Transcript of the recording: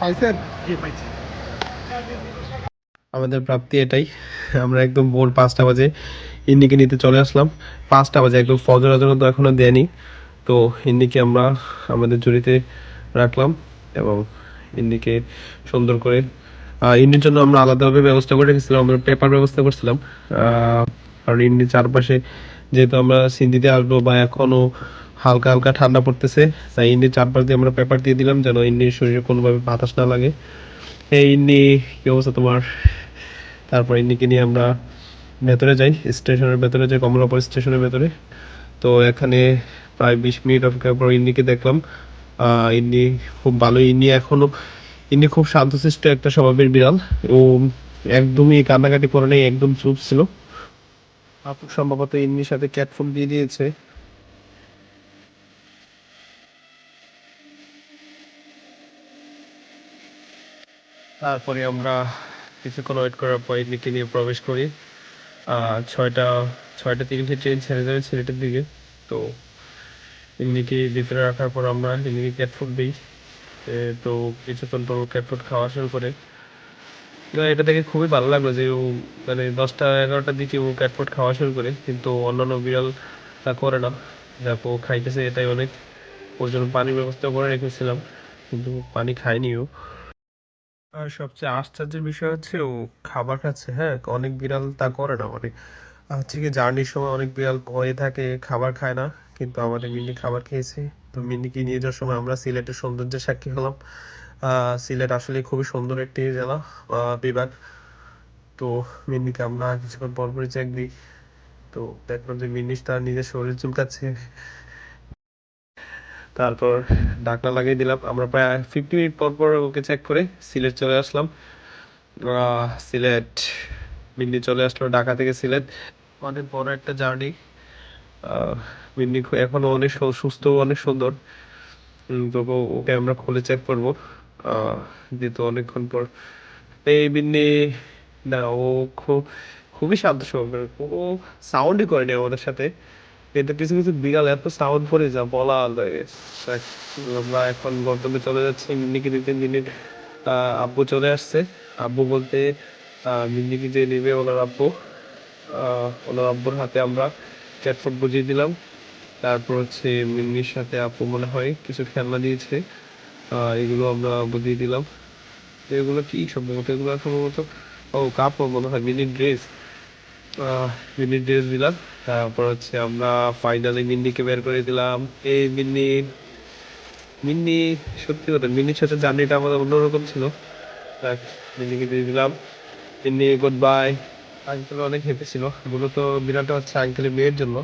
পাইছেন? আমাদের প্রাপ্তি এটাই। আমরা একদম ভোর 5টা বাজে ইন্ডিকে নিতে চলে আসলাম। 5টা বাজে একদম ফজর আজানও তো এখনো দেয়নি। তো ইন্ডিকে আমরা আমাদের ঝুড়িতে রাখলাম এবং ইন্ডিকে সুন্দর করে ইন্ডির জন্য আমরা আলাদাভাবে ব্যবস্থা করে রেখেছিলাম। আমরা পেপার ব্যবস্থা করছিলাম, কারণ ইন্ডির চারপাশে যেহেতু আমরা সিন্ধিতে আসবো বা এখনো হালকা হালকা ঠান্ডা পড়তেছে, তাই ইন্ডির চারপাশ দিয়ে আমরা পেপার দিয়ে দিলাম যেন ইন্ডির শরীরে কোনোভাবে বাতাস না লাগে। এই ইন্ডি, কি অবস্থা তোমার? তারপর ইন্ডিকে নিয়ে আমরা ভেতরে যাই, স্টেশনের ভেতরে যাই, কমলাপুর স্টেশনের ভেতরে। তো এখানে প্রায় 20 মিনিট অপেক্ষার পর ইন্ডিকে দেখলাম। ইন্ডি খুব ভালো, ইন্ডি এখনো, ইন্ডি খুব শান্তশিষ্ট একটা স্বভাবের বিড়াল। ও একদমই কান্নাকাটি করে নেই, একদম চুপ ছিল। আপু সম্ভবত ইন্ডির সাথে ক্যাট ফুড দিয়ে দিয়েছে। তারপরে আমরা কিছুক্ষণ ওয়েট করার পর ইন্ডিকে নিয়ে প্রবেশ করি। ছয়টা 6টা 30 ট্রেন ছেড়ে যাবে সিলেটের দিকে। তো এমনিকে ভিতরে রাখার পর আমরা এমনিকে ক্যাট ফুড দিই। তো কিছুক্ষণ পর ক্যাট ফুড খাওয়া শুরু করে। তো এটা দেখে খুবই ভালো লাগলো যে ও মানে 10টা 11টার দিকে ও ক্যাট ফুড খাওয়া শুরু করে, কিন্তু অন্যান্য বিড়াল তা করে না। যাক, ও খাইতেছে এটাই অনেক। ওর জন্য পানির ব্যবস্থা করে রেখেছিলাম, কিন্তু পানি খায়নি ও। আর সবচেয়ে আশ্চর্যের বিষয় হচ্ছে ও খাবার খাচ্ছে। হ্যাঁ, অনেক বিড়াল তা করে না। মানে হচ্ছে কি, জার্নির সময় অনেক বিড়াল ভয়ে থাকে, খাবার খায় না, কিন্তু আমাদের মিনি খাবার খেয়েছে। তো মিনিকে নিয়ে যাওয়ার সময় আমরা সিলেটের সৌন্দর্যের সাক্ষী হলাম। সিলেট আসলে খুবই সুন্দর একটি জেলা, বিভাগ। তো মিনিকে আমরা কিছুক্ষণ পর পরই চেক দিই। তো দেখলাম যে মিনি তার নিজের শরীর চুলকাচ্ছে। তারপর ঢাকনা লাগিয়ে দিলাম। আমরা প্রায় 50 মিনিট পর পর ওকে চেক করে সিলেট চলে আসলাম। সিলেট, মিন্নি চলে আসলো ঢাকা থেকে সিলেট। অনেক বড় একটা জার্নি। মিন্নি এখনো অনেক সুস্থ, অনেক সুন্দর। তবু ওকে আমরা খুলে চেক করবো, যেহেতু অনেকক্ষণ পর। এই মিন্নি, না, ও খুবই শান্ত স্বভাবের। ও সাউন্ডই করেনি আমাদের সাথে, কিন্তু কিছু কিছু বিড়াল এত সাউন্ড করে যা বলা লাগে। দেখ, আমরা এখন গন্তব্যে চলে যাচ্ছি। মিন্নিকে দিতে মিন্নির আব্বু চলে আসছে। আব্বু বলতে মিন্নিকে যে নেবে ওনার আব্বু। ওনার আব্বুর হাতে আমরা ক্যাট ফুড বুঝিয়ে দিলাম। তারপর হচ্ছে মিন্নির সাথে আপু মনে হয় কিছু খেলনা দিয়েছে, এগুলো আমরা বুঝিয়ে দিলাম। তো এগুলো কি সম্ভবত, এগুলো সম্ভবত ও কাপড় মনে হয়, মিনির ড্রেস। মিনির ড্রেস দিলাম। তারপর হচ্ছে আমরা ফাইনালি মিন্নিকে বের করে দিলাম। এই মিন্নি, মিন্নি, সত্যি কথা মিন্নির সাথে জার্নিটা আমাদের অন্যরকম ছিল। দেখ, মিন্নিকে দিয়ে দিলাম। মিন্নি গুড বাই। আঙ্কেল অনেক হেঁপে ছিল, মূলত বিড়ালটা হচ্ছে আঙ্কেলের মেয়ের জন্য।